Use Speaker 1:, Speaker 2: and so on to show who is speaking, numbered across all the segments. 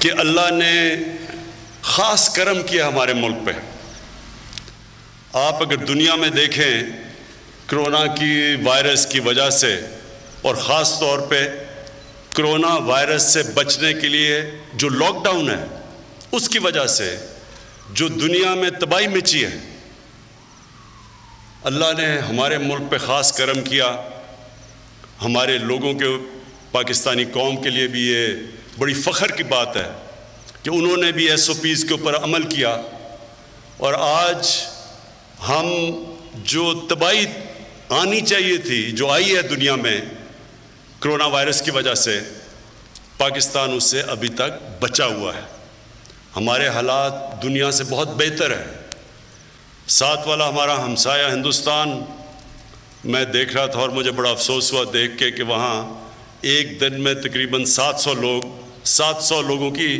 Speaker 1: کہ اللہ نے خاص کرم کیا ہمارے ملک پہ۔ آپ اگر دنیا میں دیکھیں کرونا کی وائرس کی وجہ سے، اور خاص طور پہ کرونا وائرس سے بچنے کے لیے جو لاک ڈاؤن ہے اس کی وجہ سے جو دنیا میں تباہی مچی ہے، اللہ نے ہمارے ملک پہ خاص کرم کیا۔ ہمارے لوگوں کے، پاکستانی قوم کے لیے بھی یہ بڑی فخر کی بات ہے کہ انہوں نے بھی SOPs کے اوپر عمل کیا، اور آج ہم جو تباہی آنی چاہیے تھی جو آئی ہے دنیا میں کرونا وائرس کی وجہ سے، پاکستان اس سے ابھی تک بچا ہوا ہے۔ ہمارے حالات دنیا سے بہت بہتر ہیں۔ ساتھ والا ہمارا ہمسایہ ہندوستان، میں دیکھ رہا تھا اور مجھے بڑا افسوس ہوا دیکھ کے کہ وہاں ایک دن میں تقریباً 700 لوگوں کی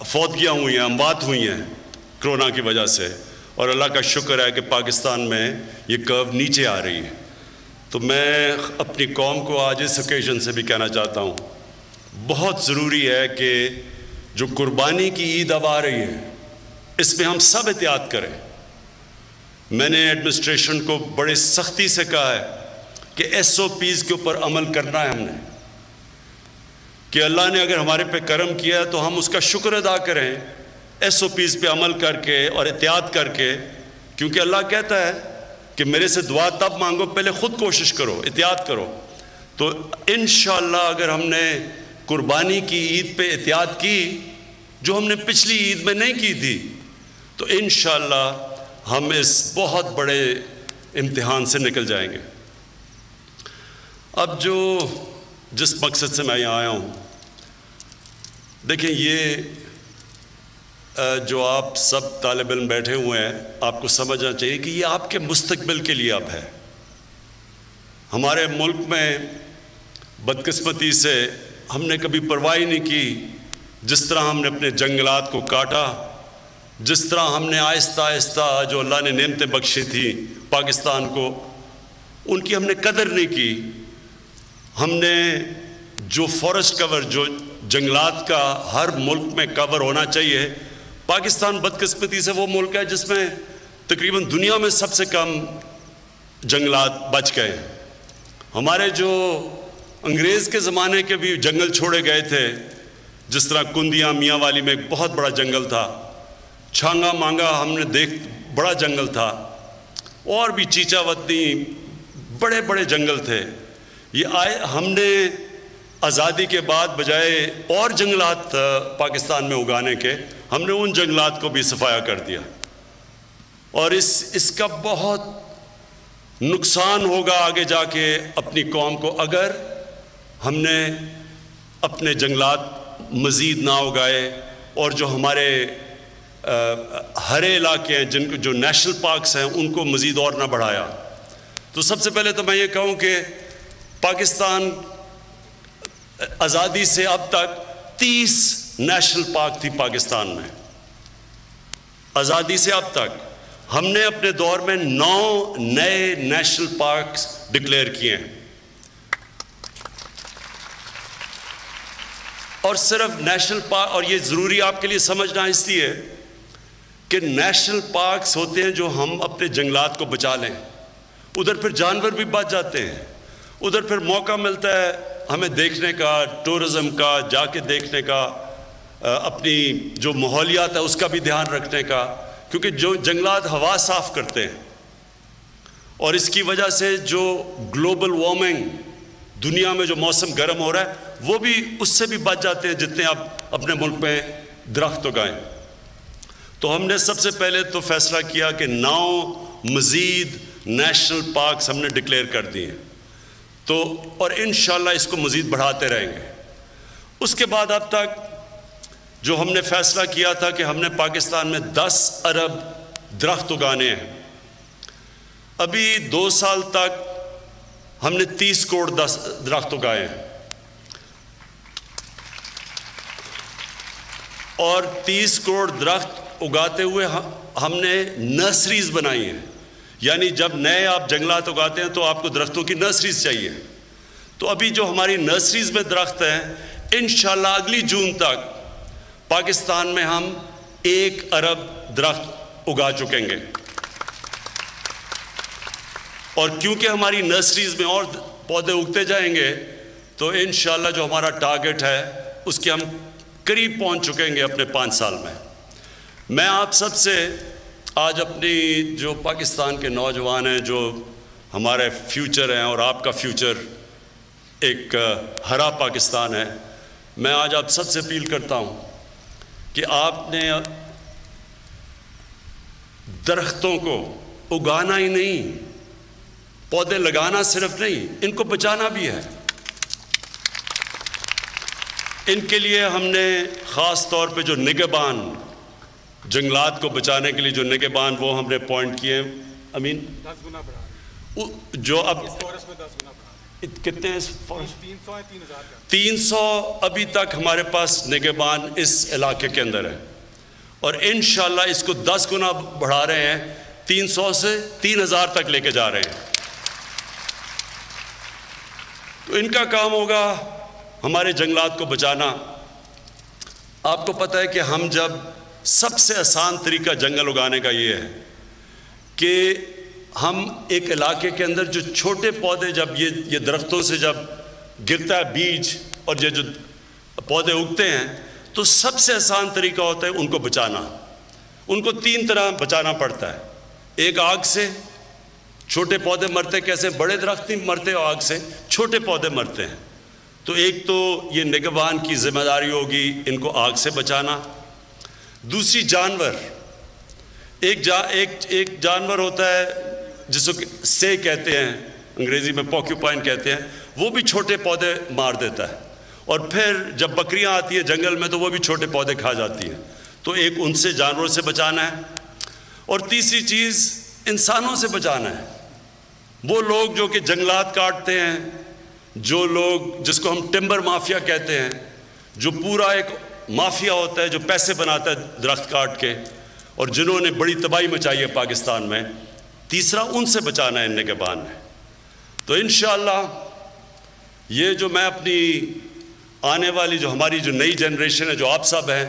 Speaker 1: فوتگیاں ہوئی ہیں، اموات ہوئی ہیں کرونا کی وجہ سے، اور اللہ کا شکر ہے کہ پاکستان میں یہ کرو نیچے آ رہی ہے۔ تو میں اپنی قوم کو آج اس اوکیزن سے بھی کہنا چاہتا ہوں، بہت ضروری ہے کہ جو قربانی کی عید اب آ رہی ہے اس میں ہم سب احتیاط کریں۔ میں نے ایڈمنسٹریشن کو بڑے سختی سے کہا ہے کہ SOPs کے اوپر عمل کرنا ہے ہم نے، کہ اللہ نے اگر ہمارے پہ کرم کیا ہے تو ہم اس کا شکر ادا کریں، SOPs پہ عمل کر کے اور احتیاط کر کے، کیونکہ اللہ کہتا ہے کہ میرے سے دعا تب مانگو پہلے خود کوشش کرو، احتیاط کرو۔ تو انشاءاللہ اگر ہم نے قربانی کی عید پہ احتیاط کی جو ہم نے پچھلی عید میں نہیں کی تھی، تو انشاءاللہ ہم اس بہت بڑے امتحان سے نکل جائیں گے۔ اب جس مقصد سے میں یہاں آیا ہوں، دیکھیں یہ جو آپ سب طالب علم بیٹھے ہوئے ہیں، آپ کو سمجھنا چاہیے کہ یہ آپ کے مستقبل کے لیے اب ہے۔ ہمارے ملک میں بدقسمتی سے ہم نے کبھی پرواہ نہیں کی، جس طرح ہم نے اپنے جنگلات کو کاٹا، جس طرح ہم نے آہستہ آہستہ جو اللہ نے نعمتیں بخشی تھیں پاکستان کو، ان کی ہم نے قدر نہیں کی۔ ہم نے جو فارسٹ کور، جو جنگلات کا ہر ملک میں کور ہونا چاہیے، پاکستان بدقسمتی سے وہ ملک ہے جس میں تقریباً دنیا میں سب سے کم جنگلات بچ گئے ہیں۔ ہمارے جو انگریز کے زمانے کے بھی جنگل چھوڑے گئے تھے، جس طرح کندیاں میاں والی میں ایک بہت بڑا جنگل تھا، چھانگا مانگا ہم نے بڑا جنگل تھا، اور بھی چیچا وطنی بڑے بڑے جنگل تھے۔ یہ ہم نے آزادی کے بعد بجائے اور جنگلات پاکستان میں اگانے کے، ہم نے ان جنگلات کو بھی صفایا کر دیا، اور اس کا بہت نقصان ہوگا آگے جا کے اپنی قوم کو اگر ہم نے اپنے جنگلات مزید نہ اگائے، اور جو ہمارے ہرے علاقے ہیں جو نیشنل پارکس ہیں ان کو مزید اور نہ بڑھایا۔ تو سب سے پہلے تو میں یہ کہوں کہ پاکستان آزادی سے اب تک 30 نیشنل پارک تھی پاکستان میں۔ آزادی سے اب تک ہم نے اپنے دور میں 9 نئے نیشنل پارکس ڈکلیئر کیے ہیں، اور صرف نیشنل پارک، اور یہ ضروری آپ کے لیے سمجھنا اس لیے کہ نیشنل پارکس ہوتے ہیں جو ہم اپنے جنگلات کو بچا لیں، ادھر پھر جانور بھی بچ جاتے ہیں، ادھر پھر موقع ملتا ہے ہمیں دیکھنے کا، ٹورزم کا، جا کے دیکھنے کا، اپنی جو ماحولیات ہے اس کا بھی دھیان رکھنے کا، کیونکہ جو جنگلات ہوا صاف کرتے ہیں، اور اس کی وجہ سے جو گلوبل وارمنگ دنیا میں جو موسم گرم ہو رہا ہے وہ بھی اس سے بھی بچ جاتے ہیں جتنے آپ اپنے ملک میں درخت اگائیں۔ تو ہم نے سب سے پہلے تو فیصلہ کیا کہ 9 مزید نیشنل پارکس ہم نے ڈکلیئر کر دیے ہیں، تو اور انشاءاللہ اس کو مزید بڑھاتے رہیں گے۔ اس کے بعد اب تک جو ہم نے فیصلہ کیا تھا کہ ہم نے پاکستان میں 10 ارب درخت اگانے ہیں، ابھی 2 سال تک ہم نے 30 کروڑ درخت اگائے ہیں، اور 30 کروڑ درخت اگاتے ہوئے ہم نے نرسریز بنائی ہیں، یعنی جب نئے آپ جنگلات اگاتے ہیں تو آپ کو درختوں کی نرسریز چاہیے۔ تو ابھی جو ہماری نرسریز میں درخت ہیں انشاءاللہ اگلی جون تک پاکستان میں ہم 1 ارب درخت اگا چکیں گے، اور کیونکہ ہماری نرسریز میں اور پودے اگتے جائیں گے تو انشاءاللہ جو ہمارا ٹارگٹ ہے اس کے ہم قریب پہنچ چکیں گے اپنے 5 سال میں۔ میں آپ سب سے آج اپنی جو پاکستان کے نوجوان ہیں، جو ہمارے فیوچر ہیں اور آپ کا فیوچر ایک ہرا پاکستان ہے، میں آج آپ سب سے اپیل کرتا ہوں کہ آپ نے درختوں کو اگانا ہی نہیں، پودے لگانا صرف نہیں، ان کو بچانا بھی ہے۔ ان کے لیے ہم نے خاص طور پہ جو نگہبان، جنگلات کو بچانے کے لیے جو نگہبان، وہ ہم نے اپوائنٹ کیے ہیں۔ امین
Speaker 2: 10 گنا بڑھا
Speaker 1: جو اب
Speaker 2: اس فورس میں 10 گنا بڑھا،
Speaker 1: کتنے ہیں
Speaker 2: 300 ہے 3000 کا
Speaker 1: 300 ابھی تک ہمارے پاس نگہبان اس علاقے کے اندر ہے، اور انشاءاللہ اس کو 10 گنا بڑھا رہے ہیں، 300 سے 3000 تک لے کے جا رہے ہیں۔ تو ان کا کام ہوگا ہمارے جنگلات کو بچانا۔ آپ کو پتہ ہے کہ ہم جب سب سے آسان طریقہ جنگل اگانے کا یہ ہے کہ ہم ایک علاقے کے اندر جو چھوٹے پودے، جب یہ درختوں سے جب گرتا ہے بیج اور یہ جو پودے اگتے ہیں، تو سب سے آسان طریقہ ہوتا ہے ان کو بچانا۔ ان کو 3 طرح بچانا پڑتا ہے۔ ایک آگ سے، چھوٹے پودے مرتے کیسے؟ بڑے درخت نہیں مرتے آگ سے، چھوٹے پودے مرتے ہیں۔ تو ایک تو یہ نگہبان کی ذمہ داری ہوگی ان کو آگ سے بچانا۔ دوسری جانور، ایک جانور ہوتا ہے جس کو سے کہتے ہیں، انگریزی میں پوکیوپائن کہتے ہیں، وہ بھی چھوٹے پودے مار دیتا ہے، اور پھر جب بکریاں آتی ہیں جنگل میں تو وہ بھی چھوٹے پودے کھا جاتی ہیں۔ تو ایک ان سے جانوروں سے بچانا ہے، اور تیسری چیز انسانوں سے بچانا ہے۔ وہ لوگ جو کہ جنگلات کاٹتے ہیں، جو لوگ جس کو ہم ٹمبر مافیا کہتے ہیں، جو پورا ایک مافیا ہوتا ہے جو پیسے بناتا ہے درخت کاٹ کے، اور جنہوں نے بڑی تباہی مچائی ہے پاکستان میں، تیسرا ان سے بچانا ہے ان نگہبان ہے۔ تو انشاءاللہ یہ جو میں اپنی آنے والی جو ہماری جو نئی جنریشن ہے، جو آپ سب ہیں،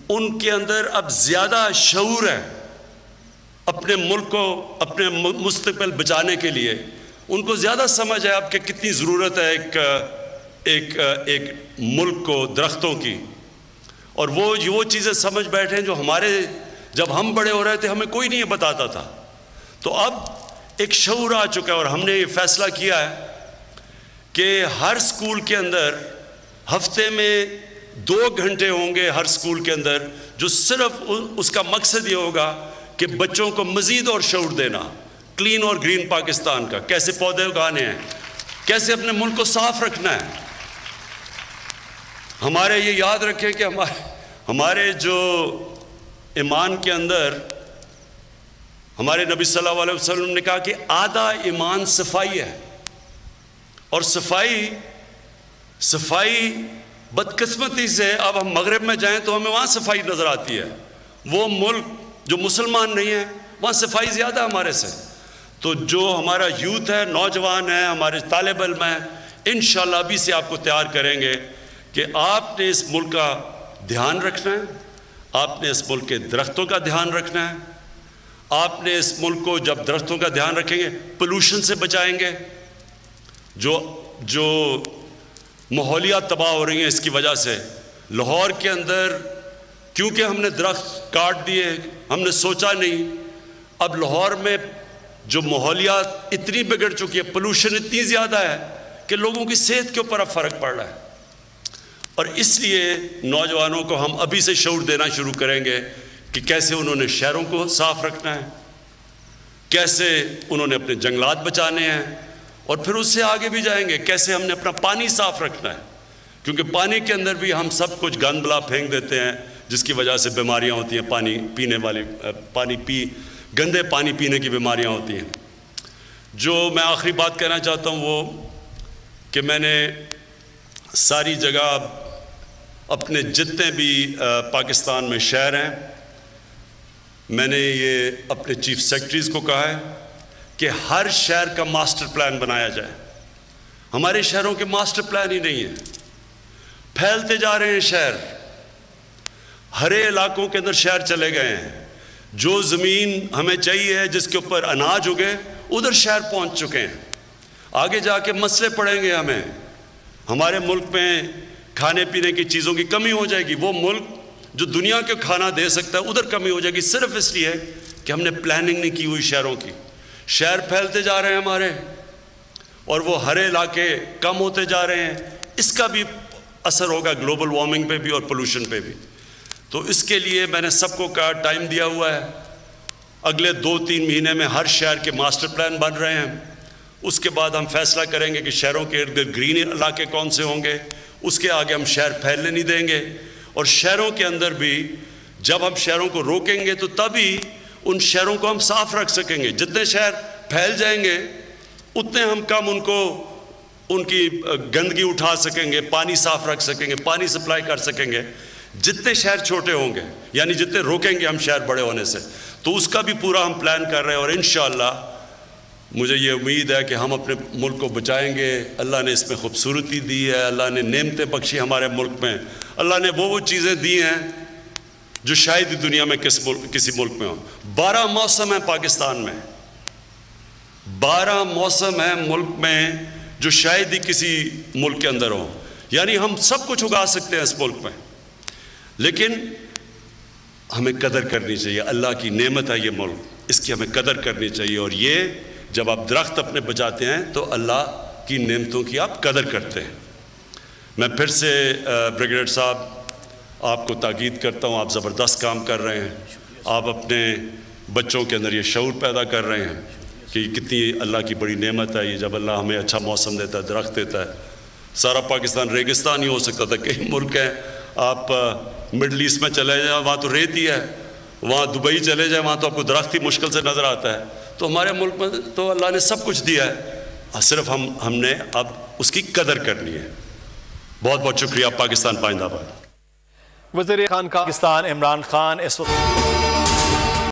Speaker 1: ان کے اندر اب زیادہ شعور ہے اپنے ملک کو، اپنے مستقبل بچانے کے لیے۔ ان کو زیادہ سمجھ ہے اب کہ کتنی ضرورت ہے ایک ملک کو درختوں کی، اور وہ چیزیں سمجھ بیٹھے ہیں جو ہمارے جب ہم بڑے ہو رہے تھے ہمیں کوئی نہیں بتاتا تھا۔ تو اب ایک شعور آ چکا ہے، اور ہم نے یہ فیصلہ کیا ہے کہ ہر سکول کے اندر ہفتے میں 2 گھنٹے ہوں گے ہر سکول کے اندر، جو صرف اس کا مقصد یہ ہوگا کہ بچوں کو مزید اور شعور دینا کلین اور گرین پاکستان کا، کیسے پودے اگانے ہیں، کیسے اپنے ملک کو صاف رکھنا ہے۔ ہمارے یہ یاد رکھیں کہ ہمارے جو ایمان کے اندر ہمارے نبی صلی اللہ علیہ وسلم نے کہا کہ آدھا ایمان صفائی ہے، اور صفائی بدقسمتی سے اب ہم مغرب میں جائیں تو ہمیں وہاں صفائی نظر آتی ہے۔ وہ ملک جو مسلمان نہیں ہے وہاں صفائی زیادہ ہمارے سے۔ تو جو ہمارا یوتھ ہے، نوجوان ہیں، ہمارے طالب علم ہیں، انشاءاللہ ابھی سے آپ کو تیار کریں گے کہ آپ نے اس ملک کا دھیان رکھنا ہے، آپ نے اس ملک کے درختوں کا دھیان رکھنا ہے، آپ نے اس ملک کو جب درختوں کا دھیان رکھیں گے پولوشن سے بچائیں گے، جو ماحولیات تباہ ہو رہی ہیں اس کی وجہ سے۔ لاہور کے اندر کیونکہ ہم نے درخت کاٹ دیے، ہم نے سوچا نہیں، اب لاہور میں جو ماحولیات اتنی بگڑ چکی ہے، پولوشن اتنی زیادہ ہے کہ لوگوں کی صحت کے اوپر اب فرق پڑ رہا ہے۔ اور اس لیے نوجوانوں کو ہم ابھی سے شعور دینا شروع کریں گے کہ کیسے انہوں نے شہروں کو صاف رکھنا ہے، کیسے انہوں نے اپنے جنگلات بچانے ہیں، اور پھر اس سے آگے بھی جائیں گے کیسے ہم نے اپنا پانی صاف رکھنا ہے، کیونکہ پانی کے اندر بھی ہم سب کچھ گند بلا پھینک دیتے ہیں جس کی وجہ سے بیماریاں ہوتی ہیں، گندے پانی پینے کی بیماریاں ہوتی ہیں۔ جو میں آخری بات کہنا چاہتا ہوں وہ کہ میں نے ساری جگہ اپنے جتنے بھی پاکستان میں شہر ہیں، میں نے یہ اپنے چیف سیکرٹریز کو کہا ہے کہ ہر شہر کا ماسٹر پلان بنایا جائے۔ ہمارے شہروں کے ماسٹر پلان ہی نہیں ہے۔ پھیلتے جا رہے ہیں شہر، ہرے علاقوں کے اندر شہر چلے گئے ہیں، جو زمین ہمیں چاہیے جس کے اوپر اناج اگے ادھر شہر پہنچ چکے ہیں۔ آگے جا کے مسئلے پڑیں گے ہمیں، ہمارے ملک میں کھانے پینے کی چیزوں کی کمی ہو جائے گی، وہ ملک جو دنیا کے کھانا دے سکتا ہے ادھر کمی ہو جائے گی، صرف اس لیے کہ ہم نے پلاننگ نہیں کی ہوئی شہروں کی۔ شہر پھیلتے جا رہے ہیں ہمارے، اور وہ ہر علاقے کم ہوتے جا رہے ہیں، اس کا بھی اثر ہوگا گلوبل وارمنگ پہ بھی اور پولوشن پہ بھی۔ تو اس کے لیے میں نے سب کو کہا ٹائم دیا ہوا ہے، اگلے 2-3 مہینے میں ہر شہر کے ماسٹر پلان بن رہے ہیں، اس کے بعد ہم فیصلہ کریں گے کہ شہروں کے ارد گرد گرین علاقے کون سے ہوں گے، اس کے آگے ہم شہر پھیلنے نہیں دیں گے، اور شہروں کے اندر بھی جب ہم شہروں کو روکیں گے تو تبھی ان شہروں کو ہم صاف رکھ سکیں گے۔ جتنے شہر پھیل جائیں گے اتنے ہم کم ان کی گندگی اٹھا سکیں گے، پانی صاف رکھ سکیں گے، پانی سپلائی کر سکیں گے۔ جتنے شہر چھوٹے ہوں گے یعنی جتنے روکیں گے ہم شہر بڑے ہونے سے، تو اس کا بھی پورا ہم پلان کر رہے ہیں، اور انشاءاللہ مجھے یہ امید ہے کہ ہم اپنے ملک کو بچائیں گے۔ اللہ نے اس میں خوبصورتی دی ہے، اللہ نے نعمتیں بخشی ہمارے ملک میں، اللہ نے وہ چیزیں دی ہیں جو شاید ہی دنیا میں کسی ملک میں ہوں۔ 12 موسم ہیں پاکستان میں، 12 موسم ہیں ملک میں جو شاید ہی کسی ملک کے اندر ہوں، یعنی ہم سب کچھ اگا سکتے ہیں اس ملک میں، لیکن ہمیں قدر کرنی چاہیے۔ اللہ کی نعمت ہے یہ ملک، اس کی ہمیں قدر کرنی چاہیے، اور یہ جب آپ درخت اپنے بچاتے ہیں تو اللہ کی نعمتوں کی آپ قدر کرتے ہیں۔ میں پھر سے بریگیڈیئر صاحب آپ کو تاکید کرتا ہوں، آپ زبردست کام کر رہے ہیں، آپ اپنے بچوں کے اندر یہ شعور پیدا کر رہے ہیں کہ کتنی اللہ کی بڑی نعمت ہے یہ، جب اللہ ہمیں اچھا موسم دیتا ہے، درخت دیتا ہے۔ سارا پاکستان ریگستان ہی ہو سکتا تھا، کئی ملک ہیں، آپ مڈل ایسٹ میں چلے جائیں وہاں تو ریت ہی ہے، وہاں دبئی چلے جائیں وہاں تو آپ کو درخت ہی مشکل سے نظر آتا ہے۔ تو ہمارے ملک میں تو اللہ نے سب کچھ دیا ہے، صرف ہم نے اب اس کی قدر کرنی ہے۔ بہت بہت شکریہ۔ پاکستان پائندہ باد۔
Speaker 3: وزیر خان پاکستان عمران خان اس وقت